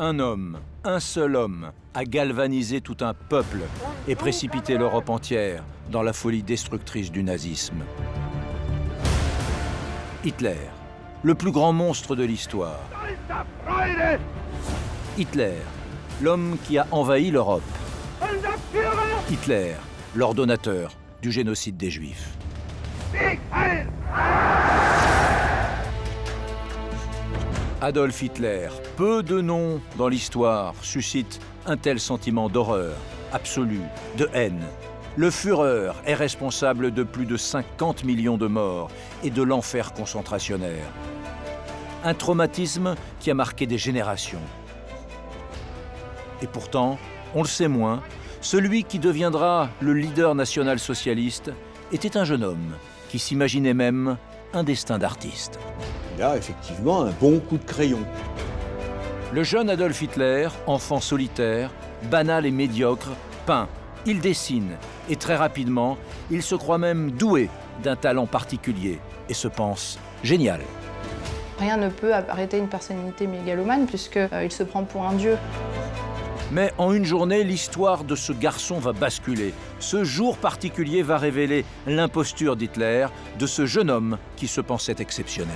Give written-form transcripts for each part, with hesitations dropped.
Un homme, un seul homme, a galvanisé tout un peuple et précipité l'Europe entière dans la folie destructrice du nazisme. Hitler, le plus grand monstre de l'histoire. Hitler, l'homme qui a envahi l'Europe. Hitler, l'ordonnateur du génocide des Juifs. Adolf Hitler, peu de noms dans l'histoire suscitent un tel sentiment d'horreur absolue, de haine. Le Führer est responsable de plus de 50 millions de morts et de l'enfer concentrationnaire. Un traumatisme qui a marqué des générations. Et pourtant, on le sait moins, celui qui deviendra le leader national-socialiste était un jeune homme qui s'imaginait même un destin d'artiste. Il a effectivement un bon coup de crayon. Le jeune Adolf Hitler, enfant solitaire, banal et médiocre, peint, il dessine et très rapidement, il se croit même doué d'un talent particulier et se pense génial. Rien ne peut arrêter une personnalité mégalomane puisqu'il se prend pour un dieu. Mais en une journée, l'histoire de ce garçon va basculer. Ce jour particulier va révéler l'imposture d'Hitler, de ce jeune homme qui se pensait exceptionnel.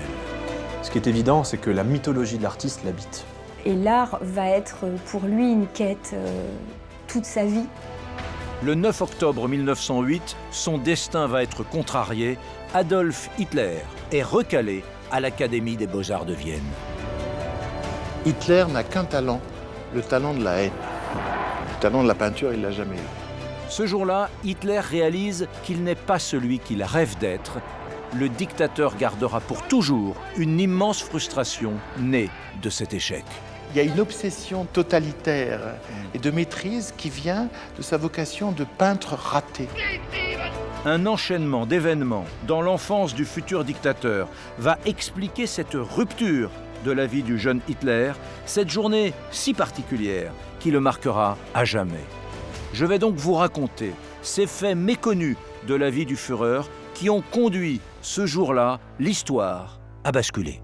Ce qui est évident, c'est que la mythologie de l'artiste l'habite. Et l'art va être pour lui une quête toute sa vie. Le 9 octobre 1908, son destin va être contrarié. Adolf Hitler est recalé à l'Académie des Beaux-Arts de Vienne. Hitler n'a qu'un talent, le talent de la haine. Le talent de la peinture, il ne l'a jamais eu. Ce jour-là, Hitler réalise qu'il n'est pas celui qu'il rêve d'être. Le dictateur gardera pour toujours une immense frustration née de cet échec. Il y a une obsession totalitaire et de maîtrise qui vient de sa vocation de peintre raté. Un enchaînement d'événements dans l'enfance du futur dictateur va expliquer cette rupture de la vie du jeune Hitler, cette journée si particulière qui le marquera à jamais. Je vais donc vous raconter ces faits méconnus de la vie du Führer qui ont conduit ce jour-là l'histoire à basculer.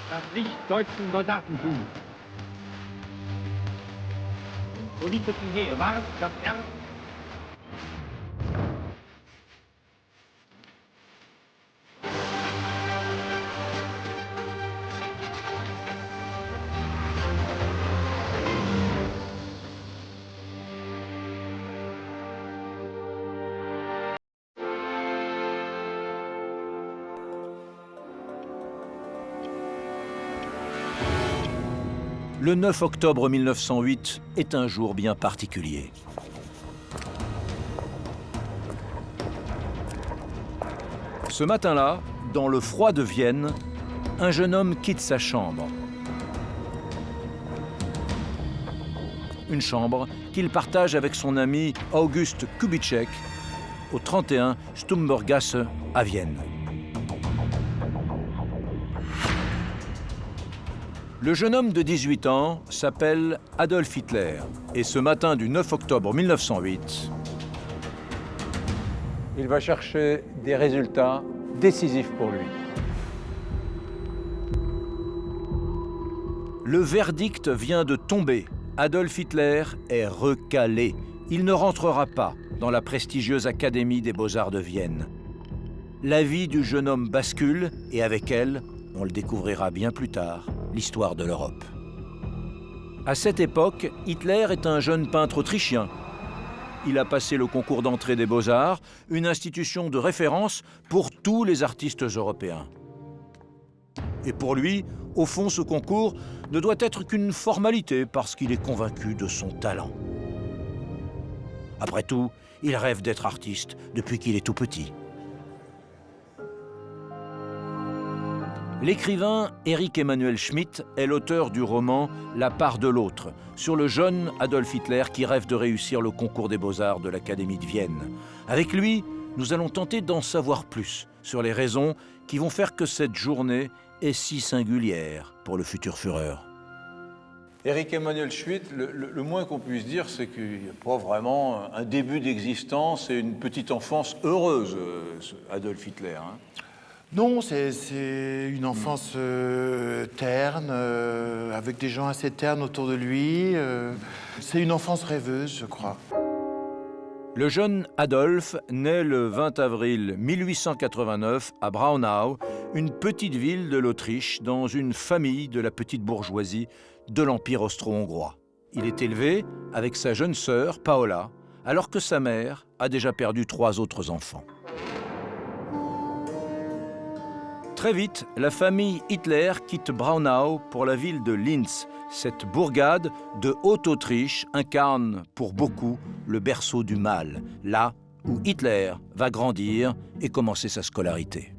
Das nicht-deutschen Soldatentum. Politischen Heer war das Ernst. Le 9 octobre 1908 est un jour bien particulier. Ce matin-là, dans le froid de Vienne, un jeune homme quitte sa chambre. Une chambre qu'il partage avec son ami August Kubitschek au 31 Sturmberggasse à Vienne. Le jeune homme de 18 ans s'appelle Adolf Hitler et ce matin du 9 octobre 1908, il va chercher des résultats décisifs pour lui. Le verdict vient de tomber. Adolf Hitler est recalé. Il ne rentrera pas dans la prestigieuse Académie des Beaux-Arts de Vienne. La vie du jeune homme bascule et avec elle, on le découvrira bien plus tard, l'histoire de l'Europe. À cette époque, Hitler est un jeune peintre autrichien. Il a passé le concours d'entrée des Beaux-Arts, une institution de référence pour tous les artistes européens. Et pour lui, au fond, ce concours ne doit être qu'une formalité parce qu'il est convaincu de son talent. Après tout, il rêve d'être artiste depuis qu'il est tout petit. L'écrivain Erich Emanuel Schmidt est l'auteur du roman La part de l'autre, sur le jeune Adolf Hitler qui rêve de réussir le concours des Beaux-Arts de l'Académie de Vienne. Avec lui, nous allons tenter d'en savoir plus sur les raisons qui vont faire que cette journée est si singulière pour le futur Führer. Éric Emmanuel Schmitt, le moins qu'on puisse dire, c'est qu'il n'y a pas vraiment un début d'existence et une petite enfance heureuse, Adolf Hitler. Hein. Non, c'est une enfance terne, avec des gens assez ternes autour de lui. C'est une enfance rêveuse, je crois. Le jeune Adolf naît le 20 avril 1889 à Braunau, une petite ville de l'Autriche, dans une famille de la petite bourgeoisie de l'Empire austro-hongrois. Il est élevé avec sa jeune sœur, Paola, alors que sa mère a déjà perdu 3 autres enfants. Très vite, la famille Hitler quitte Braunau pour la ville de Linz. Cette bourgade de Haute-Autriche incarne pour beaucoup le berceau du mal, là où Hitler va grandir et commencer sa scolarité.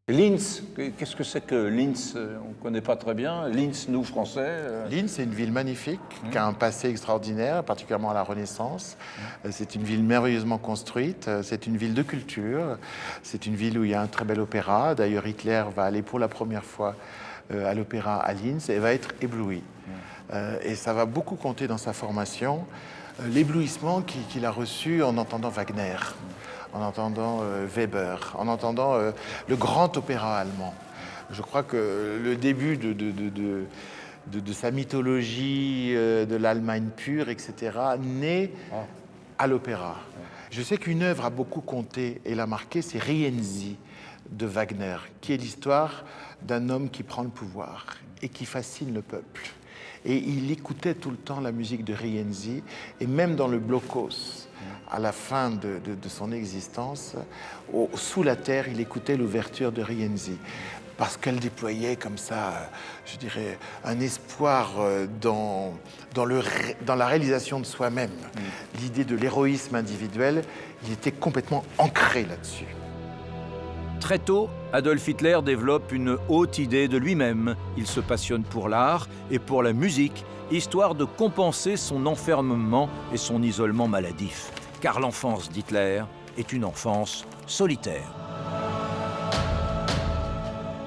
Linz, qu'est-ce que c'est que Linz? On ne connaît pas très bien. Linz, nous, Français. Linz, c'est une ville magnifique, qui a un passé extraordinaire, particulièrement à la Renaissance. C'est une ville merveilleusement construite, c'est une ville de culture, c'est une ville où il y a un très bel opéra. D'ailleurs, Hitler va aller pour la première fois à l'opéra à Linz et va être ébloui. Et ça va beaucoup compter dans sa formation, l'éblouissement qu'il a reçu en entendant Wagner, en entendant Weber, en entendant le grand opéra allemand. Je crois que le début de sa mythologie, de l'Allemagne pure, etc., naît à l'opéra. Je sais qu'une œuvre a beaucoup compté et l'a marqué, c'est Rienzi de Wagner, qui est l'histoire d'un homme qui prend le pouvoir et qui fascine le peuple. Et il écoutait tout le temps la musique de Rienzi, et même dans le Blockhaus, à la fin de son existence, sous la terre, il écoutait l'ouverture de Rienzi, parce qu'elle déployait comme ça, je dirais, un espoir dans la réalisation de soi-même. L'idée de l'héroïsme individuel, il était complètement ancré là-dessus. Très tôt, Adolf Hitler développe une haute idée de lui-même. Il se passionne pour l'art et pour la musique, histoire de compenser son enfermement et son isolement maladif. Car l'enfance d'Hitler est une enfance solitaire.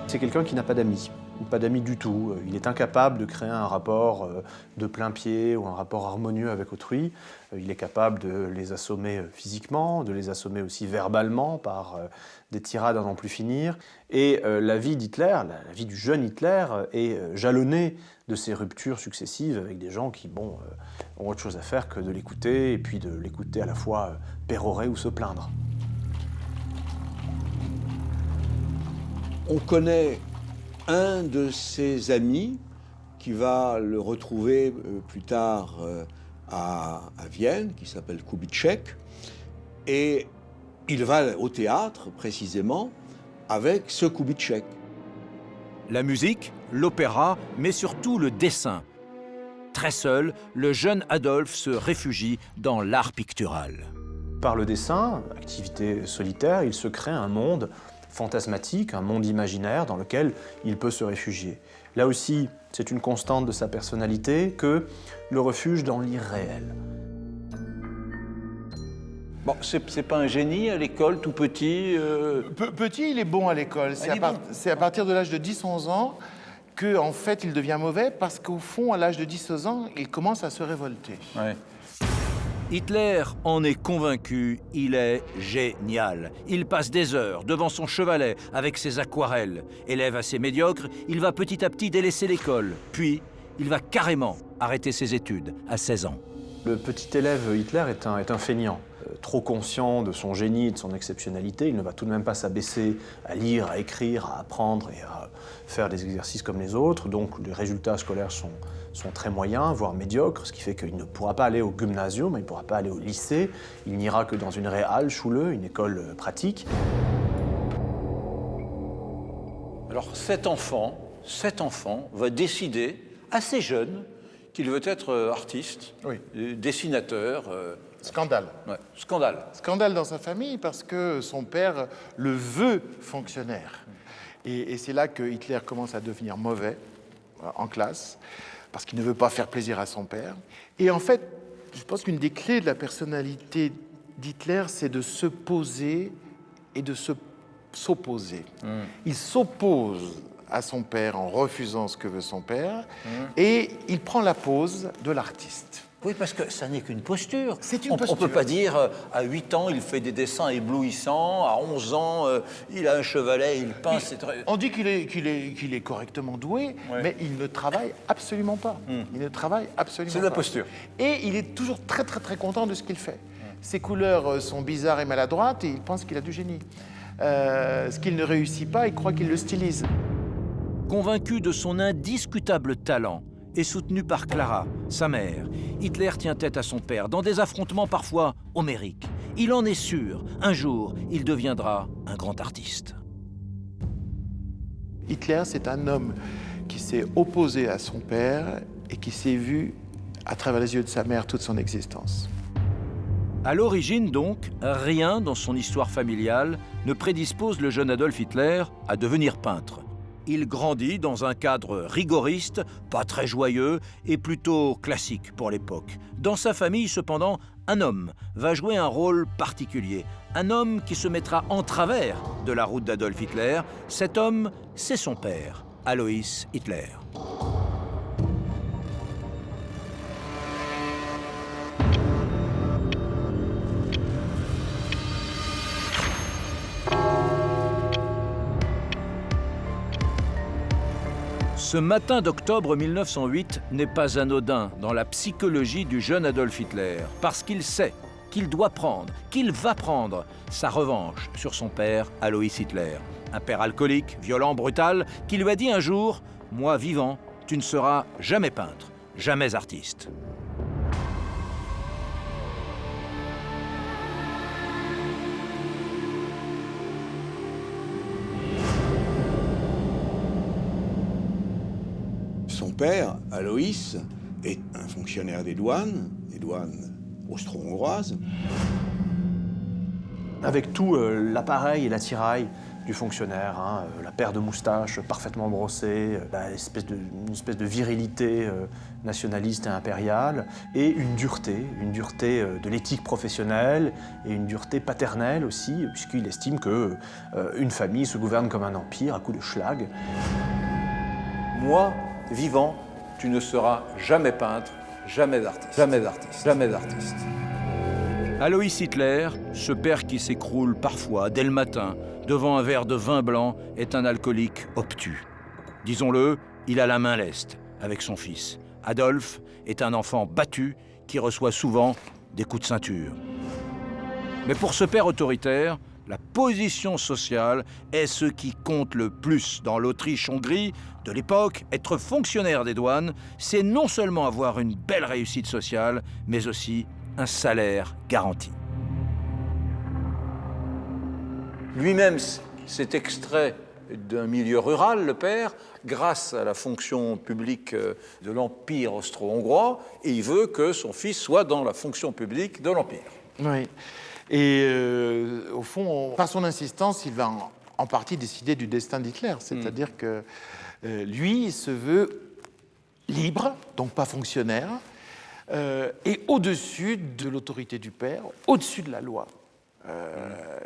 C'est quelqu'un qui n'a pas d'amis, ou pas d'amis du tout. Il est incapable de créer un rapport de plein pied ou un rapport harmonieux avec autrui. Il est capable de les assommer physiquement, de les assommer aussi verbalement par des tirades à n'en plus finir. Et la vie d'Hitler, la vie du jeune Hitler, est jalonnée de ces ruptures successives avec des gens qui, ont autre chose à faire que de l'écouter, et puis de l'écouter à la fois pérorer ou se plaindre. On connaît un de ses amis qui va le retrouver plus tard à Vienne, qui s'appelle Kubitschek, et il va au théâtre précisément avec ce Kubitschek. La musique, l'opéra, mais surtout le dessin. Très seul, le jeune Adolf se réfugie dans l'art pictural. Par le dessin, activité solitaire, il se crée un monde fantasmatique, un monde imaginaire dans lequel il peut se réfugier. Là aussi, c'est une constante de sa personnalité que le refuge dans l'irréel. Bon, c'est pas un génie à l'école, tout petit Petit, il est bon à l'école. C'est à partir de l'âge de 10-11 ans que, en fait, il devient mauvais parce qu'au fond, à l'âge de 10-11 ans, il commence à se révolter. Ouais. Hitler en est convaincu, il est génial. Il passe des heures devant son chevalet avec ses aquarelles. Élève assez médiocre, il va petit à petit délaisser l'école. Puis, il va carrément arrêter ses études à 16 ans. Le petit élève Hitler est un feignant. Trop conscient de son génie et de son exceptionnalité, il ne va tout de même pas s'abaisser à lire, à écrire, à apprendre et à faire des exercices comme les autres. Donc les résultats scolaires sont très moyens, voire médiocres, ce qui fait qu'il ne pourra pas aller au gymnasium, il ne pourra pas aller au lycée, il n'ira que dans une Realschule, une école pratique. Alors cet enfant va décider, assez jeune, qu'il veut être artiste, Oui. Dessinateur. Scandale. Ouais, scandale. Scandale dans sa famille parce que son père le veut fonctionnaire. Et c'est là que Hitler commence à devenir mauvais en classe, parce qu'il ne veut pas faire plaisir à son père. Et en fait, je pense qu'une des clés de la personnalité d'Hitler, c'est de se poser et de s'opposer. Il s'oppose à son père en refusant ce que veut son père, et il prend la pose de l'artiste. Oui, parce que ça n'est qu'une posture. C'est une On posture. ne peut pas dire, à 8 ans, il fait des dessins éblouissants, à 11 ans, il a un chevalet, il peint, c'est très... On dit qu'il est correctement doué, mais il ne travaille absolument pas. Il ne travaille absolument pas. C'est la posture. Et il est toujours très, très, très content de ce qu'il fait. Ses couleurs sont bizarres et maladroites, et il pense qu'il a du génie. Ce qu'il ne réussit pas, il croit qu'il le stylise. Convaincu de son indiscutable talent et soutenu par Clara, sa mère, Hitler tient tête à son père dans des affrontements parfois homériques. Il en est sûr, un jour, il deviendra un grand artiste. Hitler, c'est un homme qui s'est opposé à son père et qui s'est vu à travers les yeux de sa mère toute son existence. À l'origine donc, rien dans son histoire familiale ne prédispose le jeune Adolf Hitler à devenir peintre. Il grandit dans un cadre rigoriste, pas très joyeux et plutôt classique pour l'époque. Dans sa famille, cependant, un homme va jouer un rôle particulier. Un homme qui se mettra en travers de la route d'Adolf Hitler. Cet homme, c'est son père, Alois Hitler. Ce matin d'octobre 1908 n'est pas anodin dans la psychologie du jeune Adolf Hitler, parce qu'il sait qu'il doit prendre, qu'il va prendre sa revanche sur son père Alois Hitler. Un père alcoolique, violent, brutal, qui lui a dit un jour « Moi vivant, tu ne seras jamais peintre, jamais artiste ». Son père, Alois, est un fonctionnaire des douanes austro-hongroises. Avec tout l'appareil et l'attirail du fonctionnaire, la paire de moustaches parfaitement brossée, une espèce de virilité nationaliste et impériale, et une dureté de l'éthique professionnelle et une dureté paternelle aussi, puisqu'il estime qu'une famille se gouverne comme un empire à coup de schlag. Moi, vivant, tu ne seras jamais peintre, jamais artiste. Jamais artiste. Jamais artiste. Alois Hitler, ce père qui s'écroule parfois, dès le matin, devant un verre de vin blanc, est un alcoolique obtus. Disons-le, il a la main leste avec son fils. Adolf est un enfant battu qui reçoit souvent des coups de ceinture. Mais pour ce père autoritaire, la position sociale est ce qui compte le plus dans l'Autriche-Hongrie de l'époque. Être fonctionnaire des douanes, c'est non seulement avoir une belle réussite sociale, mais aussi un salaire garanti. Lui-même s'est extrait d'un milieu rural, le père, grâce à la fonction publique de l'Empire austro-hongrois, et il veut que son fils soit dans la fonction publique de l'Empire. Oui. Et au fond, par son insistance, il va en partie décider du destin d'Hitler. C'est-à-dire que lui, il se veut libre, donc pas fonctionnaire, et au-dessus de l'autorité du père, au-dessus de la loi.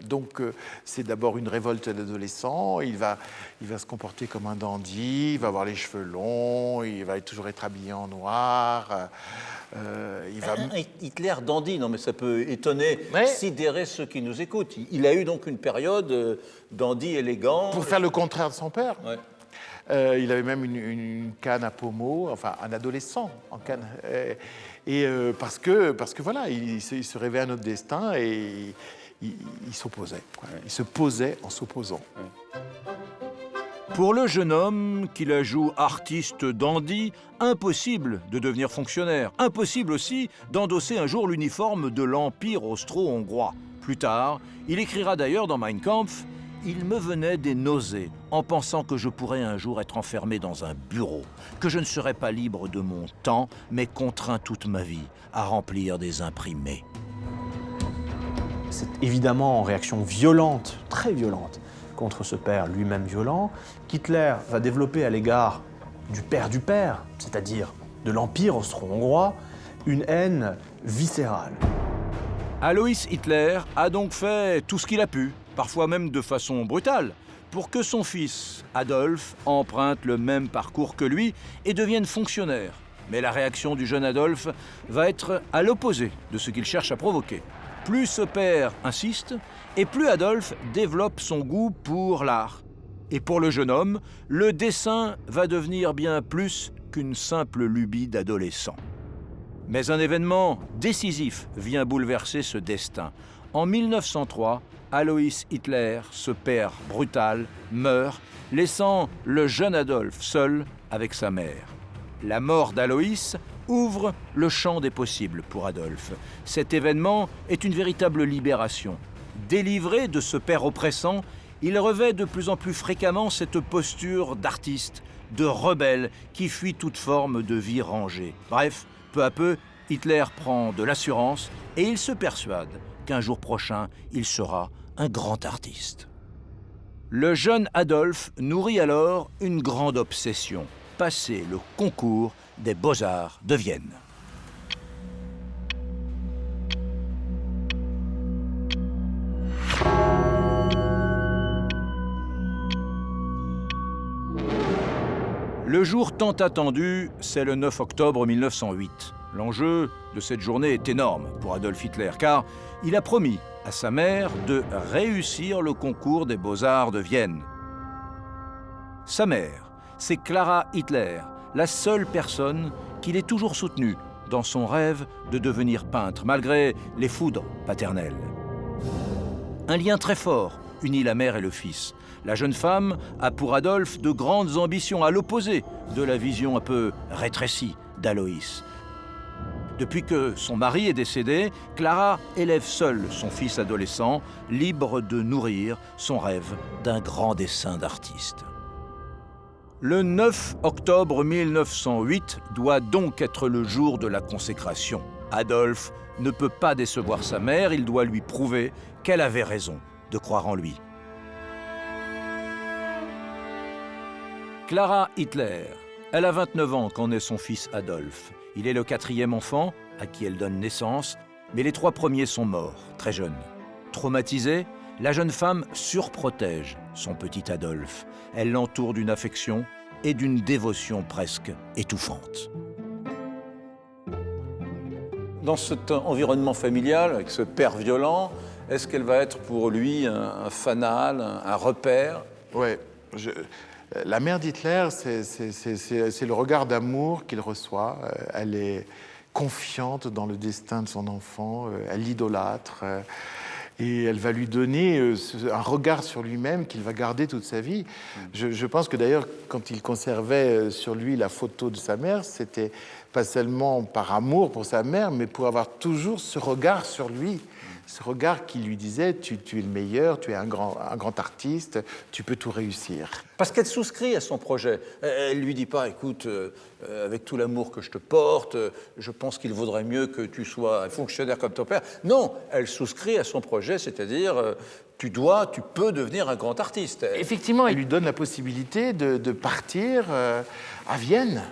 Donc c'est d'abord une révolte d'adolescents, il va se comporter comme un dandy, il va avoir les cheveux longs, il va toujours être habillé en noir. Hitler dandy, non mais ça peut étonner, sidérer ceux qui nous écoutent. Il a eu donc une période dandy élégant. Pour faire le contraire de son père. Ouais. Il avait même une canne à pommeau, enfin un adolescent en canne. Parce que voilà, il se rêvait à notre destin et il s'opposait. Il se posait en s'opposant. Pour le jeune homme qui la joue artiste dandy, impossible de devenir fonctionnaire. Impossible aussi d'endosser un jour l'uniforme de l'Empire austro-hongrois. Plus tard, il écrira d'ailleurs dans Mein Kampf « Il me venait des nausées en pensant que je pourrais un jour être enfermé dans un bureau, que je ne serais pas libre de mon temps, mais contraint toute ma vie à remplir des imprimés. » C'est évidemment en réaction violente, très violente, contre ce père lui-même violent, qu'Hitler va développer à l'égard du père, c'est-à-dire de l'Empire austro-hongrois, une haine viscérale. Alois Hitler a donc fait tout ce qu'il a pu, parfois même de façon brutale, pour que son fils, Adolphe, emprunte le même parcours que lui et devienne fonctionnaire. Mais la réaction du jeune Adolphe va être à l'opposé de ce qu'il cherche à provoquer. Plus ce père insiste, et plus Adolphe développe son goût pour l'art. Et pour le jeune homme, le dessin va devenir bien plus qu'une simple lubie d'adolescent. Mais un événement décisif vient bouleverser ce destin. En 1903, Alois Hitler, ce père brutal, meurt, laissant le jeune Adolphe seul avec sa mère. La mort d'Alois ouvre le champ des possibles pour Adolphe. Cet événement est une véritable libération. Délivré de ce père oppressant, il revêt de plus en plus fréquemment cette posture d'artiste, de rebelle qui fuit toute forme de vie rangée. Bref, peu à peu, Hitler prend de l'assurance et il se persuade qu'un jour prochain, il sera un grand artiste. Le jeune Adolphe nourrit alors une grande obsession, passer le concours des Beaux-Arts de Vienne. Le jour tant attendu, c'est le 9 octobre 1908. L'enjeu de cette journée est énorme pour Adolf Hitler, car il a promis à sa mère de réussir le concours des Beaux-Arts de Vienne. Sa mère, c'est Clara Hitler, la seule personne qu'il ait toujours soutenue dans son rêve de devenir peintre, malgré les foudres paternelles. Un lien très fort unit la mère et le fils. La jeune femme a pour Adolphe de grandes ambitions, à l'opposé de la vision un peu rétrécie d'Aloïs. Depuis que son mari est décédé, Clara élève seule son fils adolescent, libre de nourrir son rêve d'un grand dessin d'artiste. Le 9 octobre 1908 doit donc être le jour de la consécration. Adolphe ne peut pas décevoir sa mère, il doit lui prouver qu'elle avait raison de croire en lui. Clara Hitler, elle a 29 ans quand naît son fils Adolphe. Il est le 4e enfant à qui elle donne naissance, mais les 3 premiers sont morts, très jeunes. Traumatisée, la jeune femme surprotège son petit Adolphe. Elle l'entoure d'une affection et d'une dévotion presque étouffante. Dans cet environnement familial, avec ce père violent, est-ce qu'elle va être pour lui un fanal, un repère? Oui. La mère d'Hitler, c'est le regard d'amour qu'il reçoit. Elle est confiante dans le destin de son enfant, elle l'idolâtre. Et elle va lui donner un regard sur lui-même qu'il va garder toute sa vie. Je pense que d'ailleurs, quand il conservait sur lui la photo de sa mère, c'était pas seulement par amour pour sa mère, mais pour avoir toujours ce regard sur lui. Ce regard qui lui disait, tu es le meilleur, tu es un grand artiste, tu peux tout réussir. Parce qu'elle souscrit à son projet. Elle ne lui dit pas, écoute, avec tout l'amour que je te porte, je pense qu'il vaudrait mieux que tu sois un fonctionnaire comme ton père. Non, elle souscrit à son projet, c'est-à-dire, tu peux devenir un grand artiste. Effectivement, elle lui donne la possibilité de partir à Vienne,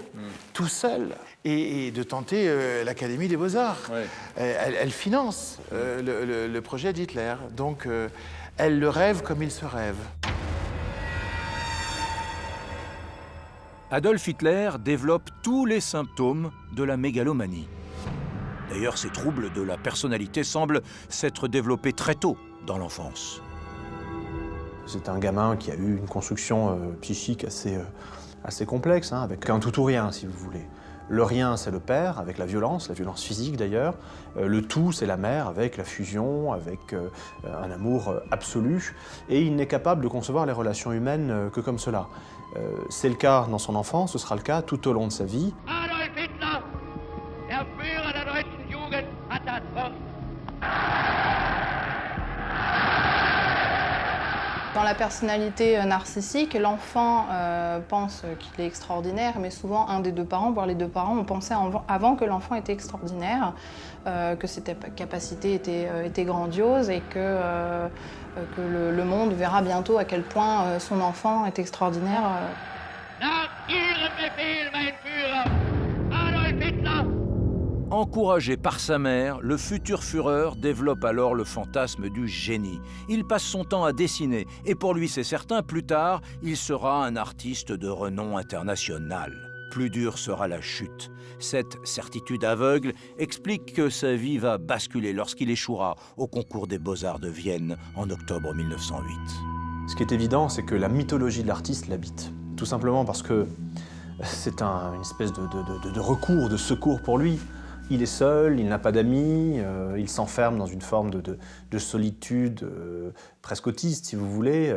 tout seul, et de tenter l'Académie des Beaux-Arts. Ouais. Elle finance le projet d'Hitler. Donc, elle le rêve comme il se rêve. Adolf Hitler développe tous les symptômes de la mégalomanie. D'ailleurs, ces troubles de la personnalité semblent s'être développés très tôt dans l'enfance. C'est un gamin qui a eu une construction psychique assez complexe, hein, avec un tout ou rien, si vous voulez. Le rien, c'est le père, avec la violence physique d'ailleurs. Le tout, c'est la mère, avec la fusion, avec un amour absolu. Et il n'est capable de concevoir les relations humaines que comme cela. C'est le cas dans son enfance, ce sera le cas tout au long de sa vie. Adolf Hitler, der Führer der deutschen Jugend, hat das Wort. Dans la personnalité narcissique, l'enfant pense qu'il est extraordinaire, mais souvent un des deux parents, voire les deux parents, ont pensé avant que l'enfant était extraordinaire, que ses capacités étaient grandioses et que le monde verra bientôt à quel point son enfant est extraordinaire. Nach Ihrem Befehl, mein Führer, Adolf Hitler! Encouragé par sa mère, le futur Führer développe alors le fantasme du génie. Il passe son temps à dessiner et pour lui, c'est certain, plus tard, il sera un artiste de renom international. Plus dure sera la chute. Cette certitude aveugle explique que sa vie va basculer lorsqu'il échouera au concours des Beaux-Arts de Vienne en octobre 1908. Ce qui est évident, c'est que la mythologie de l'artiste l'habite. Tout simplement parce que c'est une espèce de recours, de secours pour lui. Il est seul, il n'a pas d'amis, il s'enferme dans une forme de solitude presque autiste, si vous voulez,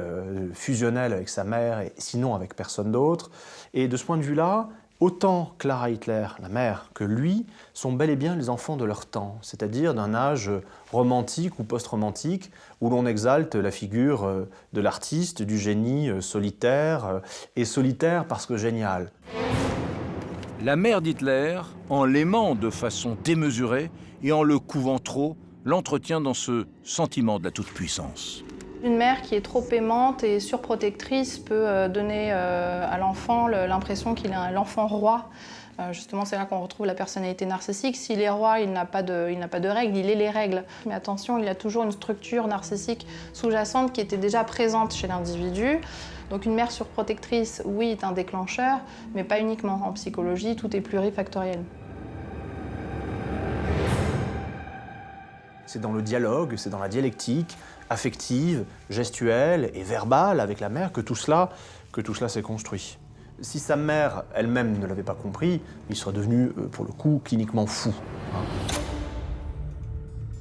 fusionnelle avec sa mère et sinon avec personne d'autre. Et de ce point de vue-là, autant Clara Hitler, la mère, que lui sont bel et bien les enfants de leur temps, c'est-à-dire d'un âge romantique ou post-romantique où l'on exalte la figure de l'artiste, du génie solitaire, et solitaire parce que génial. La mère d'Hitler, en l'aimant de façon démesurée et en le couvant trop, l'entretient dans ce sentiment de la toute-puissance. Une mère qui est trop aimante et surprotectrice peut donner à l'enfant l'impression qu'il est l'enfant roi. Justement, c'est là qu'on retrouve la personnalité narcissique. S'il est roi, il n'a pas de règles, il est les règles. Mais attention, il y a toujours une structure narcissique sous-jacente qui était déjà présente chez l'individu. Donc une mère surprotectrice, oui, est un déclencheur, mais pas uniquement. En psychologie, tout est plurifactoriel. C'est dans le dialogue, c'est dans la dialectique affective, gestuelle et verbale avec la mère que tout cela s'est construit. Si sa mère elle-même ne l'avait pas compris, il serait devenu, pour le coup, cliniquement fou.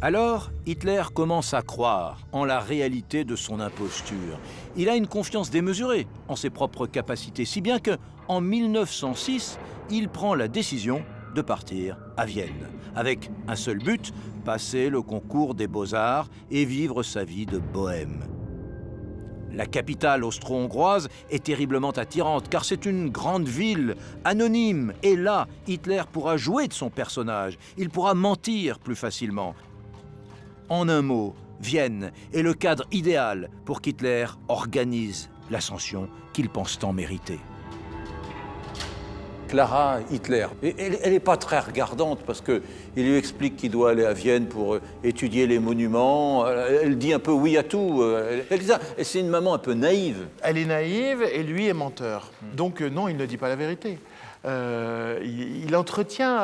Alors, Hitler commence à croire en la réalité de son imposture. Il a une confiance démesurée en ses propres capacités, si bien qu'en 1906, il prend la décision de partir à Vienne, avec un seul but, passer le concours des Beaux-Arts et vivre sa vie de bohème. La capitale austro-hongroise est terriblement attirante, car c'est une grande ville, anonyme, et là, Hitler pourra jouer de son personnage, il pourra mentir plus facilement. En un mot, Vienne est le cadre idéal pour qu'Hitler organise l'ascension qu'il pense tant mériter. Clara Hitler, elle n'est pas très regardante parce qu'il lui explique qu'il doit aller à Vienne pour étudier les monuments. Elle dit un peu oui à tout. C'est une maman un peu naïve. Elle est naïve et lui est menteur. Donc non, il ne dit pas la vérité. Il entretient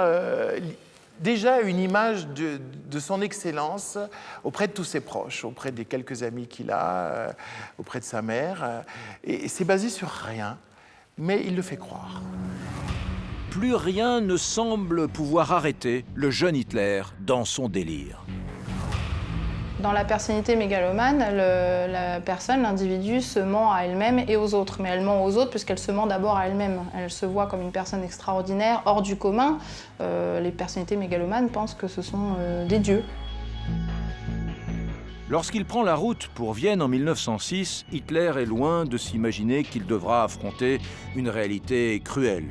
déjà une image de son excellence auprès de tous ses proches, auprès des quelques amis qu'il a, auprès de sa mère. Et c'est basé sur rien, mais il le fait croire. Plus rien ne semble pouvoir arrêter le jeune Hitler dans son délire. Dans la personnalité mégalomane, la personne, l'individu, se ment à elle-même et aux autres. Mais elle ment aux autres puisqu'elle se ment d'abord à elle-même. Elle se voit comme une personne extraordinaire, hors du commun. Les personnalités mégalomanes pensent que ce sont des dieux. Lorsqu'il prend la route pour Vienne en 1906, Hitler est loin de s'imaginer qu'il devra affronter une réalité cruelle.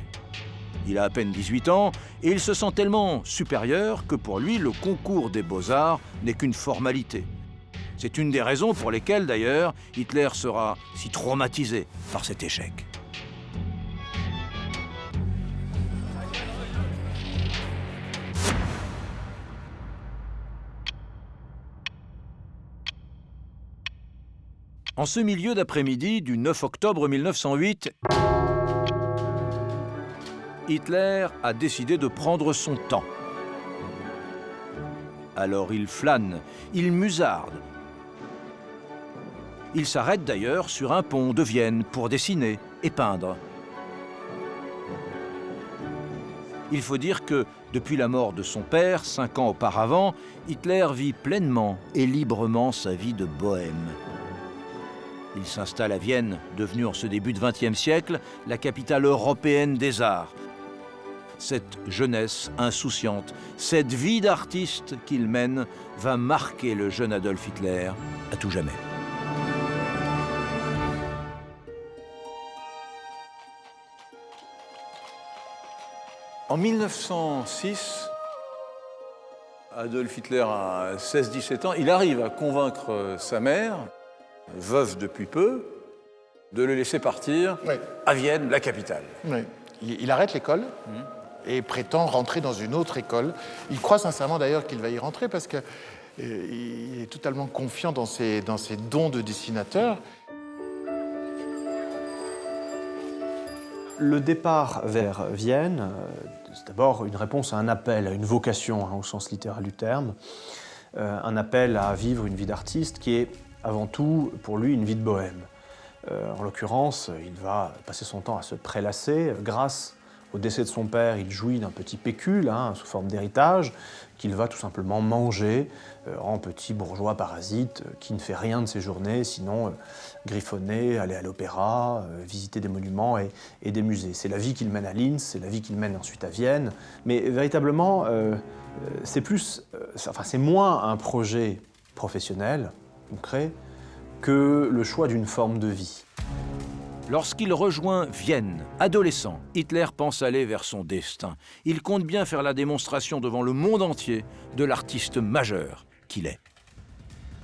Il a à peine 18 ans et il se sent tellement supérieur que pour lui, le concours des Beaux-Arts n'est qu'une formalité. C'est une des raisons pour lesquelles, d'ailleurs, Hitler sera si traumatisé par cet échec. En ce milieu d'après-midi du 9 octobre 1908, Hitler a décidé de prendre son temps. Alors il flâne, il musarde. Il s'arrête d'ailleurs sur un pont de Vienne pour dessiner et peindre. Il faut dire que, depuis la mort de son père, 5 ans auparavant, Hitler vit pleinement et librement sa vie de bohème. Il s'installe à Vienne, devenue en ce début de XXe siècle la capitale européenne des arts. Cette jeunesse insouciante, cette vie d'artiste qu'il mène va marquer le jeune Adolf Hitler à tout jamais. En 1906, Adolf Hitler a 16-17 ans. Il arrive à convaincre sa mère, veuve depuis peu, de le laisser partir à Vienne, la capitale. Oui. Il arrête l'école et prétend rentrer dans une autre école. Il croit sincèrement d'ailleurs qu'il va y rentrer parce qu'il est totalement confiant dans ses dons de dessinateur. Le départ vers Vienne, c'est d'abord une réponse à un appel, à une vocation, au sens littéral du terme, un appel à vivre une vie d'artiste qui est avant tout pour lui une vie de bohème. En l'occurrence, il va passer son temps à se prélasser. Grâce au décès de son père, il jouit d'un petit pécule, sous forme d'héritage, qu'il va tout simplement manger en petit bourgeois parasite qui ne fait rien de ses journées, sinon griffonner, aller à l'opéra, visiter des monuments et des musées. C'est la vie qu'il mène à Linz, c'est la vie qu'il mène ensuite à Vienne. Mais véritablement, c'est moins un projet professionnel, concret, que le choix d'une forme de vie. Lorsqu'il rejoint Vienne, adolescent, Hitler pense aller vers son destin. Il compte bien faire la démonstration devant le monde entier de l'artiste majeur qu'il est.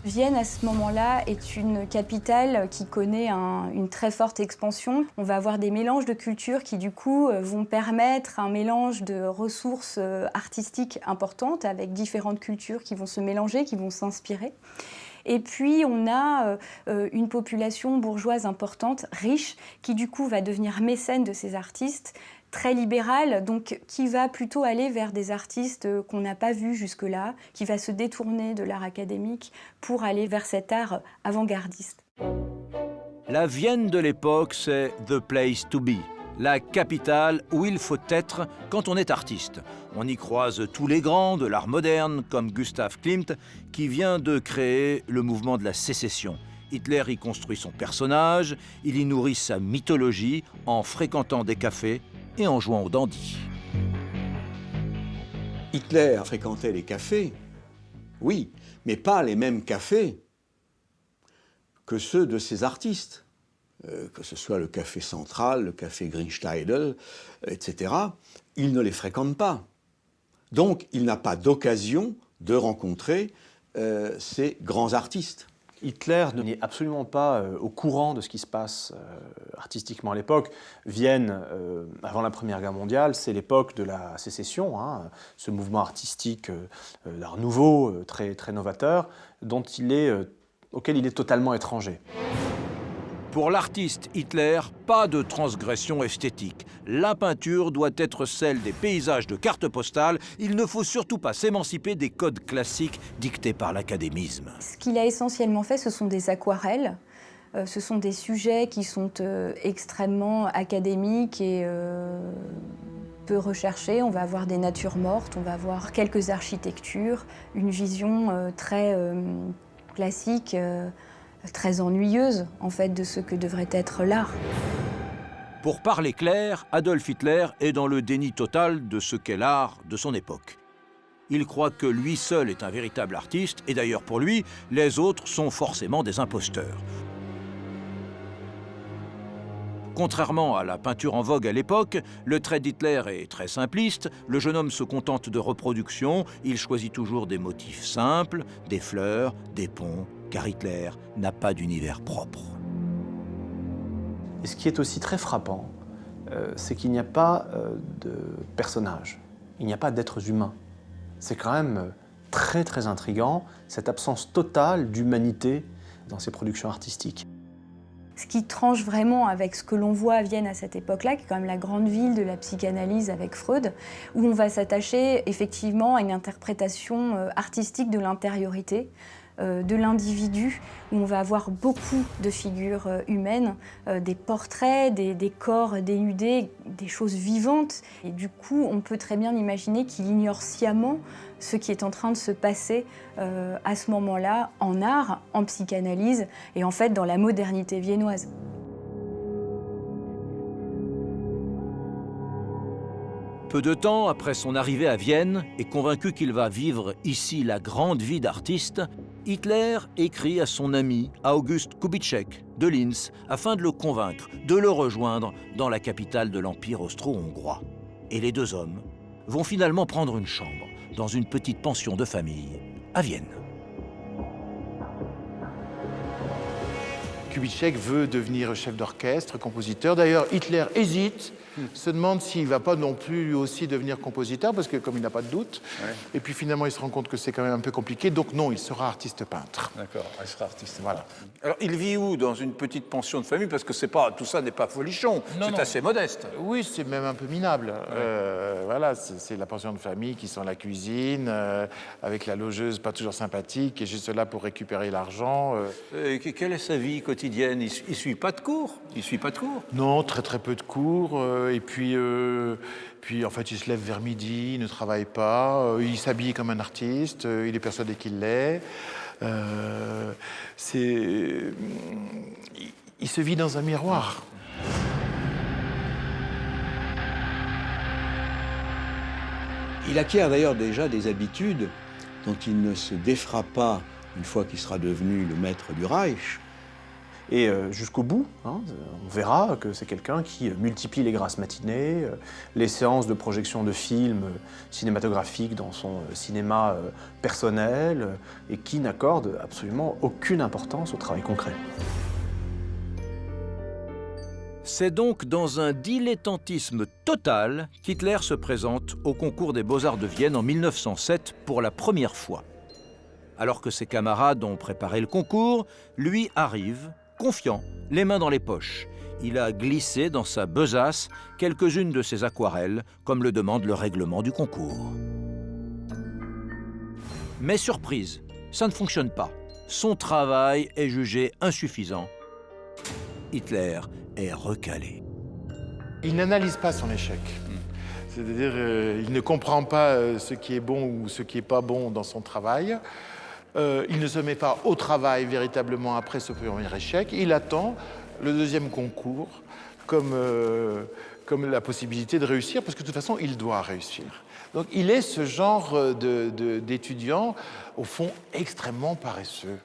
Vienne, à ce moment-là, est une capitale qui connaît une très forte expansion. On va avoir des mélanges de cultures qui, du coup, vont permettre un mélange de ressources artistiques importantes avec différentes cultures qui vont se mélanger, qui vont s'inspirer. Et puis, on a une population bourgeoise importante, riche, qui du coup va devenir mécène de ces artistes, très libérale, donc qui va plutôt aller vers des artistes qu'on n'a pas vus jusque-là, qui va se détourner de l'art académique pour aller vers cet art avant-gardiste. La Vienne de l'époque, c'est the place to be, la capitale où il faut être quand on est artiste. On y croise tous les grands de l'art moderne, comme Gustav Klimt, qui vient de créer le mouvement de la sécession. Hitler y construit son personnage, il y nourrit sa mythologie en fréquentant des cafés et en jouant au dandy. Hitler fréquentait les cafés, oui, mais pas les mêmes cafés que ceux de ses artistes. Que ce soit le café central, le café Grünsteidl, etc., il ne les fréquente pas. Donc, il n'a pas d'occasion de rencontrer ces grands artistes. Hitler n'est absolument pas au courant de ce qui se passe artistiquement à l'époque. Vienne, avant la Première Guerre mondiale, c'est l'époque de la sécession, ce mouvement artistique d'art nouveau, très, très novateur, auquel il est totalement étranger. Pour l'artiste Hitler, pas de transgression esthétique. La peinture doit être celle des paysages de cartes postales. Il ne faut surtout pas s'émanciper des codes classiques dictés par l'académisme. Ce qu'il a essentiellement fait, ce sont des aquarelles. Ce sont des sujets qui sont extrêmement académiques et peu recherchés. On va avoir des natures mortes, on va avoir quelques architectures, une vision très classique, très ennuyeuse, en fait, de ce que devrait être l'art. Pour parler clair, Adolf Hitler est dans le déni total de ce qu'est l'art de son époque. Il croit que lui seul est un véritable artiste, et d'ailleurs pour lui, les autres sont forcément des imposteurs. Contrairement à la peinture en vogue à l'époque, le trait d'Hitler est très simpliste, le jeune homme se contente de reproductions, il choisit toujours des motifs simples, des fleurs, des ponts, car Hitler n'a pas d'univers propre. Et ce qui est aussi très frappant, c'est qu'il n'y a pas de personnages, il n'y a pas d'êtres humains. C'est quand même très très intriguant, cette absence totale d'humanité dans ses productions artistiques. Ce qui tranche vraiment avec ce que l'on voit à Vienne à cette époque-là, qui est quand même la grande ville de la psychanalyse avec Freud, où on va s'attacher effectivement à une interprétation artistique de l'intériorité, de l'individu, où on va avoir beaucoup de figures humaines, des portraits, des corps dénudés, des choses vivantes. Et du coup, on peut très bien imaginer qu'il ignore sciemment ce qui est en train de se passer à ce moment-là en art, en psychanalyse et en fait dans la modernité viennoise. Peu de temps après son arrivée à Vienne, et convaincu qu'il va vivre ici la grande vie d'artiste, Hitler écrit à son ami August Kubitschek de Linz afin de le convaincre de le rejoindre dans la capitale de l'Empire austro-hongrois. Et les deux hommes vont finalement prendre une chambre dans une petite pension de famille à Vienne. Kubitschek veut devenir chef d'orchestre, compositeur. D'ailleurs, Hitler hésite, se demande s'il ne va pas non plus lui aussi devenir compositeur, parce que comme il n'a pas de doute. Ouais. Et puis finalement, il se rend compte que c'est quand même un peu compliqué. Donc non, il sera artiste peintre. D'accord, il sera artiste. Voilà. Alors, il vit où? Dans une petite pension de famille? Parce que tout ça n'est pas folichon, c'est assez modeste. Oui, c'est même un peu minable. Ouais. Voilà, c'est la pension de famille qui sent la cuisine, avec la logeuse pas toujours sympathique, qui est juste là pour récupérer l'argent. Quelle est sa vie quotidienne? Il ne suit pas de cours? Non, très très peu de cours. Et puis, en fait, il se lève vers midi, il ne travaille pas, il s'habille comme un artiste, il est persuadé qu'il l'est. Il se vit dans un miroir. Il acquiert d'ailleurs déjà des habitudes dont il ne se défera pas une fois qu'il sera devenu le maître du Reich. Et jusqu'au bout, on verra que c'est quelqu'un qui multiplie les grasses matinées, les séances de projection de films cinématographiques dans son cinéma personnel, et qui n'accorde absolument aucune importance au travail concret. C'est donc dans un dilettantisme total qu'Hitler se présente au concours des Beaux-Arts de Vienne en 1907 pour la première fois. Alors que ses camarades ont préparé le concours, lui arrive, confiant, les mains dans les poches. Il a glissé dans sa besace quelques-unes de ses aquarelles, comme le demande le règlement du concours. Mais surprise, ça ne fonctionne pas. Son travail est jugé insuffisant. Hitler est recalé. Il n'analyse pas son échec. C'est-à-dire, il ne comprend pas ce qui est bon ou ce qui n'est pas bon dans son travail. Il ne se met pas au travail véritablement après ce premier échec. Il attend le deuxième concours comme la possibilité de réussir, parce que de toute façon, il doit réussir. Donc il est ce genre d'étudiant, au fond, extrêmement paresseux.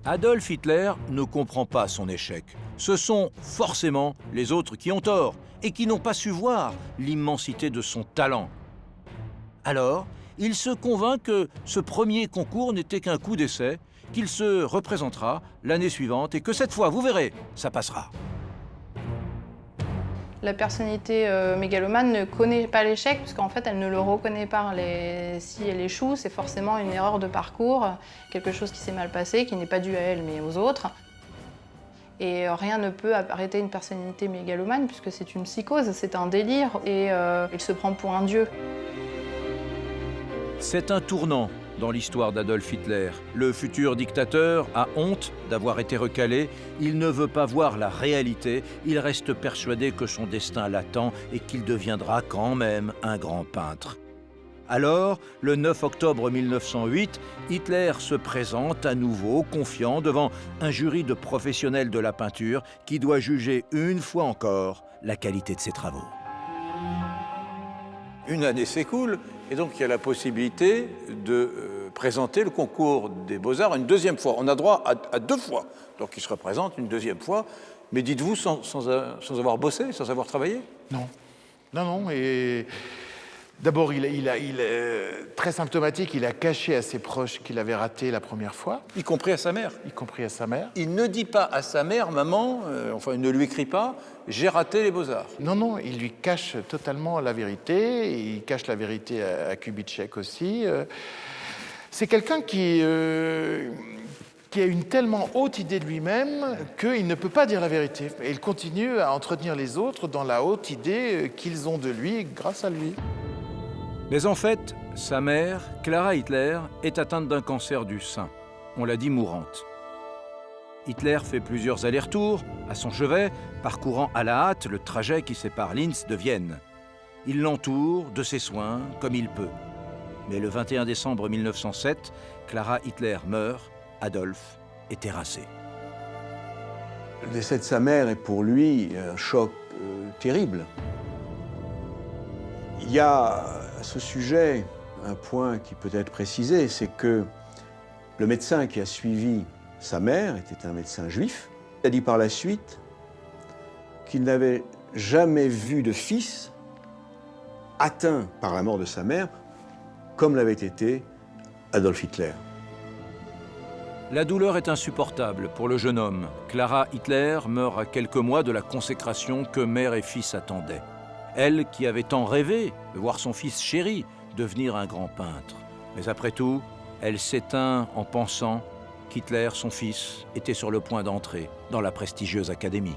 Adolf Hitler ne comprend pas son échec. Ce sont forcément les autres qui ont tort et qui n'ont pas su voir l'immensité de son talent. Alors, il se convainc que ce premier concours n'était qu'un coup d'essai, qu'il se représentera l'année suivante et que cette fois, vous verrez, ça passera. La personnalité mégalomane ne connaît pas l'échec, puisqu'en fait, elle ne le reconnaît pas. Si elle échoue, c'est forcément une erreur de parcours, quelque chose qui s'est mal passé, qui n'est pas dû à elle, mais aux autres. Et rien ne peut arrêter une personnalité mégalomane, puisque c'est une psychose, c'est un délire, et il se prend pour un dieu. C'est un tournant dans l'histoire d'Adolf Hitler. Le futur dictateur a honte d'avoir été recalé. Il ne veut pas voir la réalité. Il reste persuadé que son destin l'attend et qu'il deviendra quand même un grand peintre. Alors, le 9 octobre 1908, Hitler se présente à nouveau confiant devant un jury de professionnels de la peinture qui doit juger une fois encore la qualité de ses travaux. Une année s'écoule, et donc il y a la possibilité de présenter le concours des Beaux-Arts une deuxième fois. On a droit à 2 fois, donc il se représente une deuxième fois. Mais dites-vous, sans avoir bossé, sans avoir travaillé? Non. Non, et d'abord, il est très symptomatique, il a caché à ses proches qu'il avait raté la première fois. Y compris à sa mère? Y compris à sa mère. Il ne dit pas à sa mère, maman, il ne lui écrit pas, j'ai raté les Beaux-Arts. Non, il lui cache totalement la vérité, il cache la vérité à Kubitschek aussi. C'est quelqu'un qui a une tellement haute idée de lui-même qu'il ne peut pas dire la vérité. Et il continue à entretenir les autres dans la haute idée qu'ils ont de lui grâce à lui. Mais en fait, sa mère, Clara Hitler, est atteinte d'un cancer du sein. On l'a dit mourante. Hitler fait plusieurs allers-retours à son chevet, parcourant à la hâte le trajet qui sépare Linz de Vienne. Il l'entoure de ses soins comme il peut. Mais le 21 décembre 1907, Clara Hitler meurt, Adolf est terrassé. Le décès de sa mère est pour lui un choc terrible. Il y a à ce sujet un point qui peut être précisé, c'est que le médecin qui a suivi sa mère était un médecin juif. Il a dit par la suite qu'il n'avait jamais vu de fils atteint par la mort de sa mère comme l'avait été Adolf Hitler. La douleur est insupportable pour le jeune homme. Clara Hitler meurt à quelques mois de la consécration que mère et fils attendaient. Elle qui avait tant rêvé de voir son fils chéri devenir un grand peintre. Mais après tout, elle s'éteint en pensant qu'Hitler, son fils, était sur le point d'entrer dans la prestigieuse académie.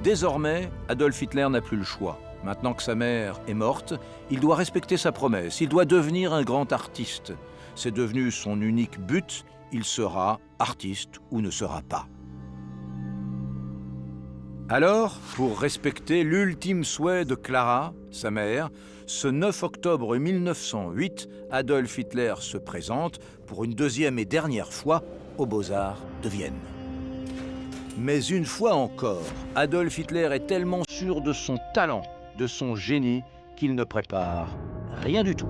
Désormais, Adolf Hitler n'a plus le choix. Maintenant que sa mère est morte, il doit respecter sa promesse, il doit devenir un grand artiste. C'est devenu son unique but, il sera artiste ou ne sera pas. Alors, pour respecter l'ultime souhait de Clara, sa mère, ce 9 octobre 1908, Adolf Hitler se présente pour une deuxième et dernière fois aux Beaux-Arts de Vienne. Mais une fois encore, Adolf Hitler est tellement sûr de son talent, de son génie, qu'il ne prépare rien du tout.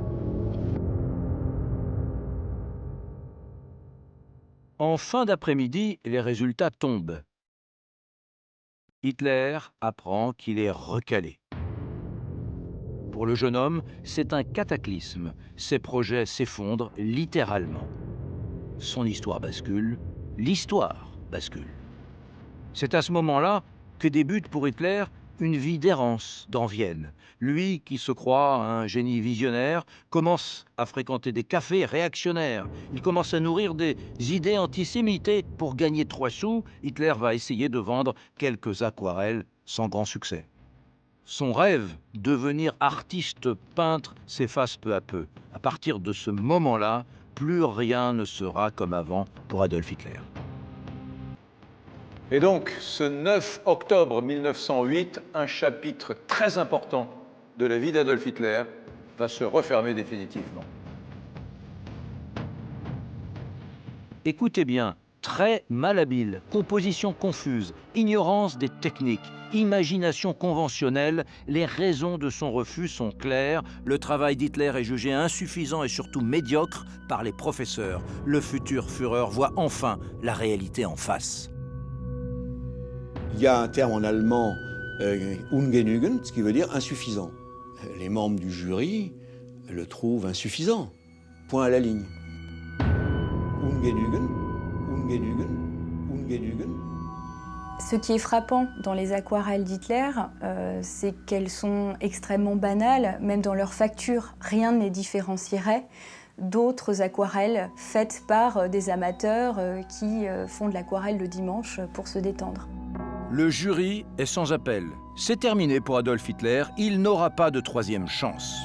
En fin d'après-midi, les résultats tombent. Hitler apprend qu'il est recalé. Pour le jeune homme, c'est un cataclysme. Ses projets s'effondrent littéralement. Son histoire bascule, l'histoire bascule. C'est à ce moment-là que débute pour Hitler une vie d'errance dans Vienne. Lui, qui se croit un génie visionnaire, commence à fréquenter des cafés réactionnaires. Il commence à nourrir des idées antisémites. Et pour gagner 3 sous, Hitler va essayer de vendre quelques aquarelles sans grand succès. Son rêve, devenir artiste peintre, s'efface peu à peu. À partir de ce moment-là, plus rien ne sera comme avant pour Adolf Hitler. Et donc, ce 9 octobre 1908, un chapitre très important de la vie d'Adolf Hitler va se refermer définitivement. Écoutez bien, très malhabile, composition confuse, ignorance des techniques, imagination conventionnelle, les raisons de son refus sont claires. Le travail d'Hitler est jugé insuffisant et surtout médiocre par les professeurs. Le futur Führer voit enfin la réalité en face. Il y a un terme en allemand, ungenügend, ce qui veut dire insuffisant. Les membres du jury le trouvent insuffisant. Point à la ligne. Ungenügend, ungenügend, ungenügend. Ce qui est frappant dans les aquarelles d'Hitler, c'est qu'elles sont extrêmement banales, même dans leur facture, rien ne les différencierait d'autres aquarelles faites par des amateurs qui font de l'aquarelle le dimanche pour se détendre. Le jury est sans appel. C'est terminé pour Adolf Hitler, il n'aura pas de 3e chance.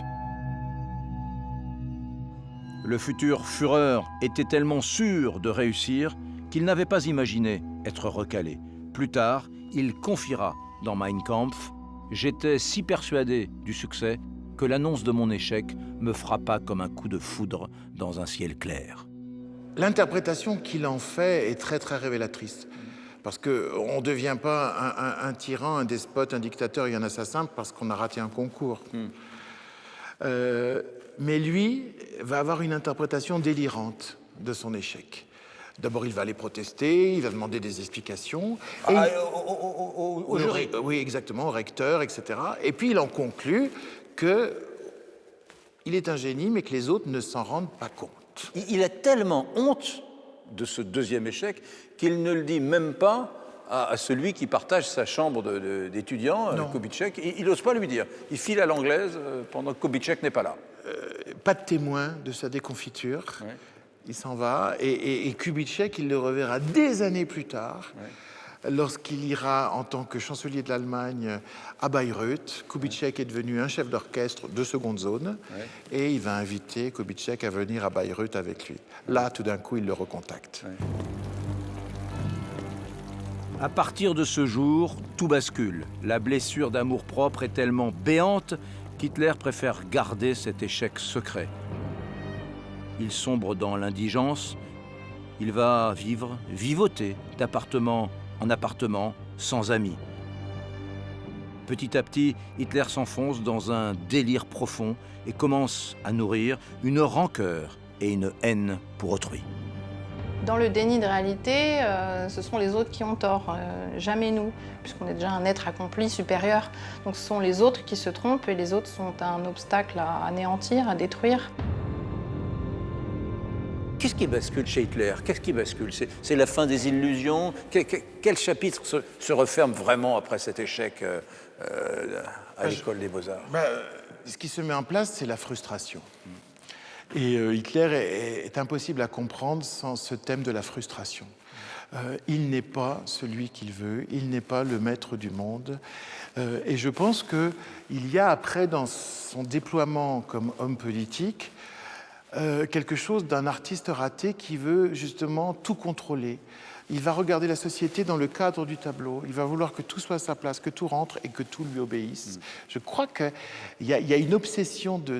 Le futur Führer était tellement sûr de réussir qu'il n'avait pas imaginé être recalé. Plus tard, il confiera dans Mein Kampf « J'étais si persuadé du succès que l'annonce de mon échec me frappa comme un coup de foudre dans un ciel clair. » L'interprétation qu'il en fait est très très révélatrice. Parce qu'on ne devient pas un tyran, un despote, un dictateur et un assassin parce qu'on a raté un concours. Mais lui va avoir une interprétation délirante de son échec. D'abord, il va aller protester, il va demander des explications. Au jury. Oui, exactement, au recteur, etc. Et puis, il en conclut qu'il est un génie, mais que les autres ne s'en rendent pas compte. Il a tellement honte de ce 2e échec qu'il ne le dit même pas à celui qui partage sa chambre d'étudiant, Kubitschek. Il n'ose pas lui dire. Il file à l'anglaise pendant que Kubitschek n'est pas là. Pas de témoin de sa déconfiture. Ouais. Il s'en va. Et Kubitschek, il le reverra des années plus tard, lorsqu'il ira en tant que chancelier de l'Allemagne à Bayreuth. Kubitschek est devenu un chef d'orchestre de seconde zone et il va inviter Kubitschek à venir à Bayreuth avec lui. Là, tout d'un coup, il le recontacte. À partir de ce jour, tout bascule. La blessure d'amour-propre est tellement béante qu'Hitler préfère garder cet échec secret. Il sombre dans l'indigence. Il va vivoter d'appartement en appartement, sans amis. Petit à petit, Hitler s'enfonce dans un délire profond et commence à nourrir une rancœur et une haine pour autrui. Dans le déni de réalité, ce sont les autres qui ont tort, jamais nous, puisqu'on est déjà un être accompli, supérieur. Donc ce sont les autres qui se trompent et les autres sont un obstacle à anéantir, à détruire. Qu'est-ce qui bascule chez Hitler? Qu'est-ce qui bascule? C'est la fin des illusions? Quel chapitre se referme vraiment après cet échec à l'école des Beaux-Arts? Ce qui se met en place, c'est la frustration. Et Hitler est impossible à comprendre sans ce thème de la frustration. Il n'est pas celui qu'il veut, il n'est pas le maître du monde. Et je pense qu'il y a après, dans son déploiement comme homme politique, quelque chose d'un artiste raté qui veut justement tout contrôler. Il va regarder la société dans le cadre du tableau. Il va vouloir que tout soit à sa place, que tout rentre et que tout lui obéisse. Je crois qu'il y a une obsession de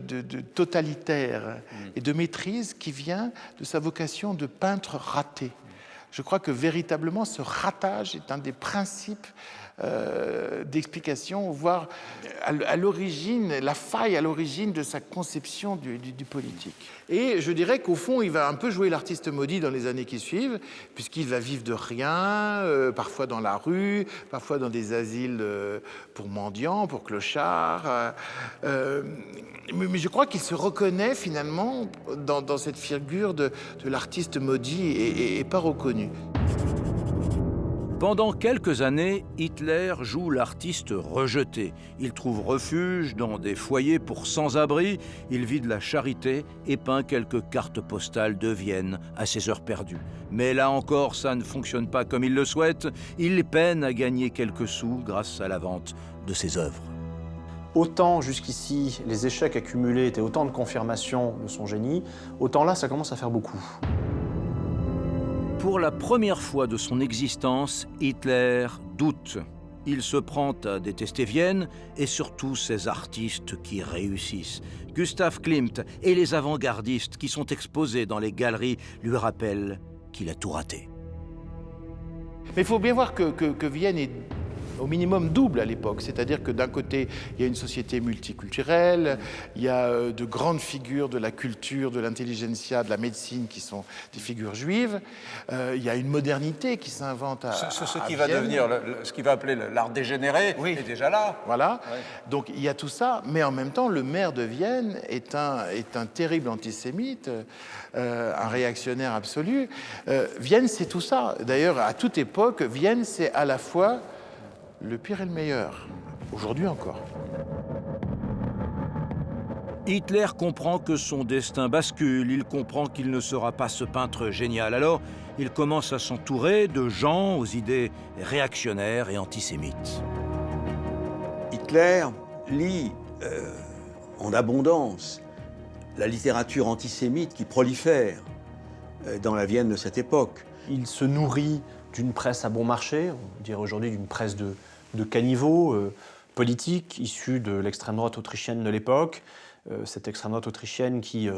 totalitaire et de maîtrise qui vient de sa vocation de peintre raté. Je crois que véritablement ce ratage est un des principes d'explication, voire à l'origine, la faille à l'origine de sa conception du politique. Et je dirais qu'au fond, il va un peu jouer l'artiste maudit dans les années qui suivent, puisqu'il va vivre de rien, parfois dans la rue, parfois dans des asiles pour mendiants, pour clochards. Mais je crois qu'il se reconnaît finalement dans cette figure de l'artiste maudit et pas reconnu. Pendant quelques années, Hitler joue l'artiste rejeté. Il trouve refuge dans des foyers pour sans-abri, il vit de la charité et peint quelques cartes postales de Vienne à ses heures perdues. Mais là encore, ça ne fonctionne pas comme il le souhaite. Il peine à gagner quelques sous grâce à la vente de ses œuvres. Autant jusqu'ici, les échecs accumulés étaient autant de confirmations de son génie, autant là, ça commence à faire beaucoup. Pour la première fois de son existence, Hitler doute. Il se prend à détester Vienne et surtout ses artistes qui réussissent. Gustav Klimt et les avant-gardistes qui sont exposés dans les galeries lui rappellent qu'il a tout raté. Mais il faut bien voir que Vienne est au minimum double à l'époque, c'est-à-dire que d'un côté, il y a une société multiculturelle, il y a de grandes figures de la culture, de l'intelligentsia, de la médecine qui sont des figures juives, il y a une modernité qui s'invente à Ce qui à va Vienne. devenir, ce qui va appeler l'art dégénéré, est déjà là. Voilà, Ouais. donc il y a tout ça, mais en même temps, le maire de Vienne est un terrible antisémite, un réactionnaire absolu. Vienne, c'est tout ça. D'ailleurs, à toute époque, Vienne, c'est à la fois le pire et le meilleur, aujourd'hui encore. Hitler comprend que son destin bascule, il comprend qu'il ne sera pas ce peintre génial. Alors, il commence à s'entourer de gens aux idées réactionnaires et antisémites. Hitler lit en abondance la littérature antisémite qui prolifère dans la Vienne de cette époque. Il se nourrit d'une presse à bon marché, on dirait aujourd'hui d'une presse de caniveau politique, issue de l'extrême droite autrichienne de l'époque. Cette extrême droite autrichienne qui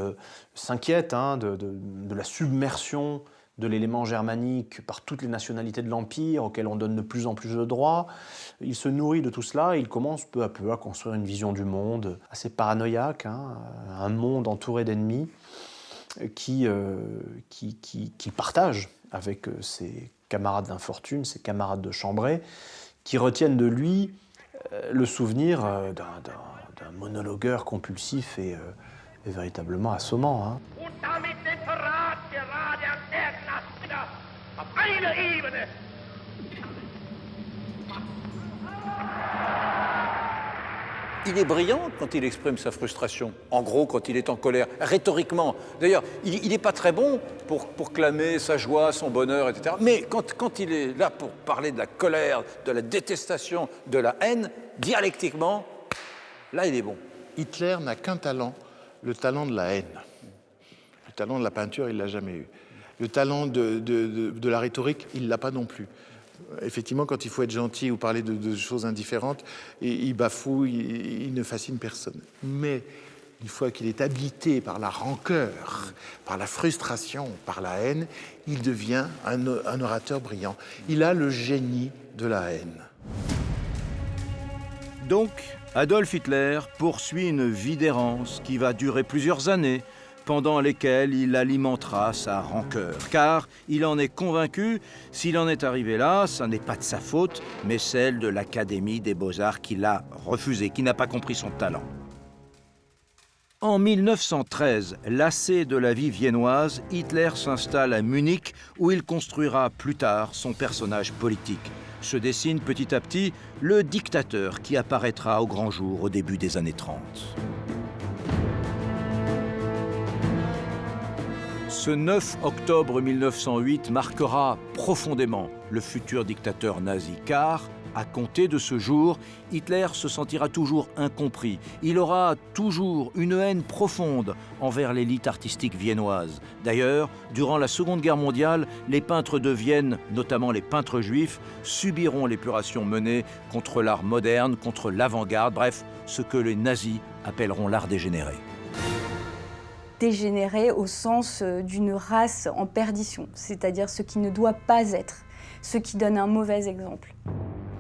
s'inquiète de la submersion de l'élément germanique par toutes les nationalités de l'Empire, auxquelles on donne de plus en plus de droits. Il se nourrit de tout cela et il commence peu à peu à construire une vision du monde assez paranoïaque, un monde entouré d'ennemis qui partage avec ses camarades d'infortune, ses camarades de chambrée, qui retiennent de lui le souvenir d'un monologueur compulsif et véritablement assommant. Und damit den Verrat gerade am Erdplatz wieder auf einer Ebene. Il est brillant quand il exprime sa frustration. En gros, quand il est en colère, rhétoriquement. D'ailleurs, il n'est pas très bon pour clamer sa joie, son bonheur, etc. Mais quand il est là pour parler de la colère, de la détestation, de la haine, dialectiquement, là, il est bon. Hitler n'a qu'un talent, le talent de la haine. Le talent de la peinture, il ne l'a jamais eu. Le talent de la rhétorique, il ne l'a pas non plus. Effectivement, quand il faut être gentil ou parler de choses indifférentes, il bafoue, il ne fascine personne. Mais une fois qu'il est habité par la rancœur, par la frustration, par la haine, il devient un orateur brillant. Il a le génie de la haine. Donc, Adolf Hitler poursuit une vie d'errance qui va durer plusieurs années, pendant lesquelles il alimentera sa rancœur. Car il en est convaincu, s'il en est arrivé là, ça n'est pas de sa faute, mais celle de l'Académie des Beaux-Arts qui l'a refusé, qui n'a pas compris son talent. En 1913, lassé de la vie viennoise, Hitler s'installe à Munich où il construira plus tard son personnage politique. Se dessine petit à petit le dictateur qui apparaîtra au grand jour au début des années 30. Ce 9 octobre 1908 marquera profondément le futur dictateur nazi, car, à compter de ce jour, Hitler se sentira toujours incompris. Il aura toujours une haine profonde envers l'élite artistique viennoise. D'ailleurs, durant la Seconde Guerre mondiale, les peintres de Vienne, notamment les peintres juifs, subiront l'épuration menée contre l'art moderne, contre l'avant-garde, bref, ce que les nazis appelleront l'art dégénéré. Dégénéré au sens d'une race en perdition, c'est-à-dire ce qui ne doit pas être, ce qui donne un mauvais exemple.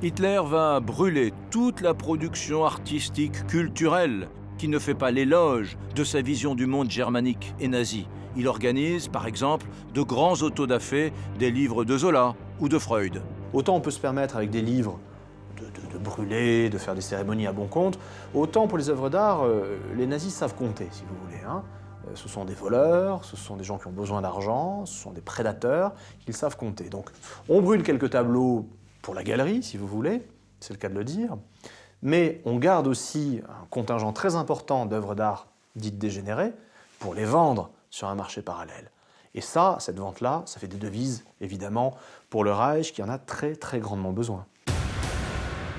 Hitler va brûler toute la production artistique, culturelle, qui ne fait pas l'éloge de sa vision du monde germanique et nazi. Il organise, par exemple, de grands autodafés, des livres de Zola ou de Freud. Autant on peut se permettre avec des livres de brûler, de faire des cérémonies à bon compte, autant pour les œuvres d'art, les nazis savent compter, si vous voulez, hein. Ce sont des voleurs, ce sont des gens qui ont besoin d'argent, ce sont des prédateurs, ils savent compter. Donc on brûle quelques tableaux pour la galerie, si vous voulez, c'est le cas de le dire, mais on garde aussi un contingent très important d'œuvres d'art dites dégénérées pour les vendre sur un marché parallèle. Et ça, cette vente-là, ça fait des devises, évidemment, pour le Reich qui en a très très grandement besoin.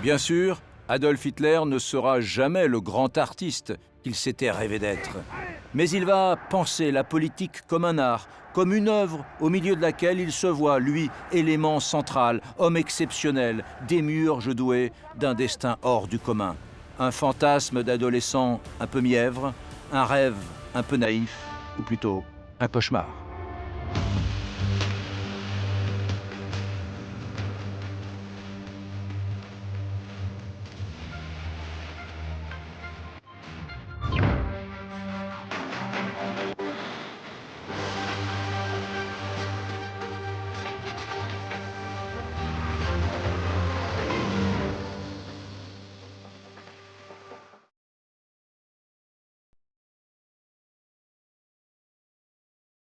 Bien sûr, Adolf Hitler ne sera jamais le grand artiste qu'il s'était rêvé d'être. Mais il va penser la politique comme un art, comme une œuvre au milieu de laquelle il se voit, lui, élément central, homme exceptionnel, démiurge doué d'un destin hors du commun. Un fantasme d'adolescent un peu mièvre, un rêve un peu naïf, ou plutôt un cauchemar.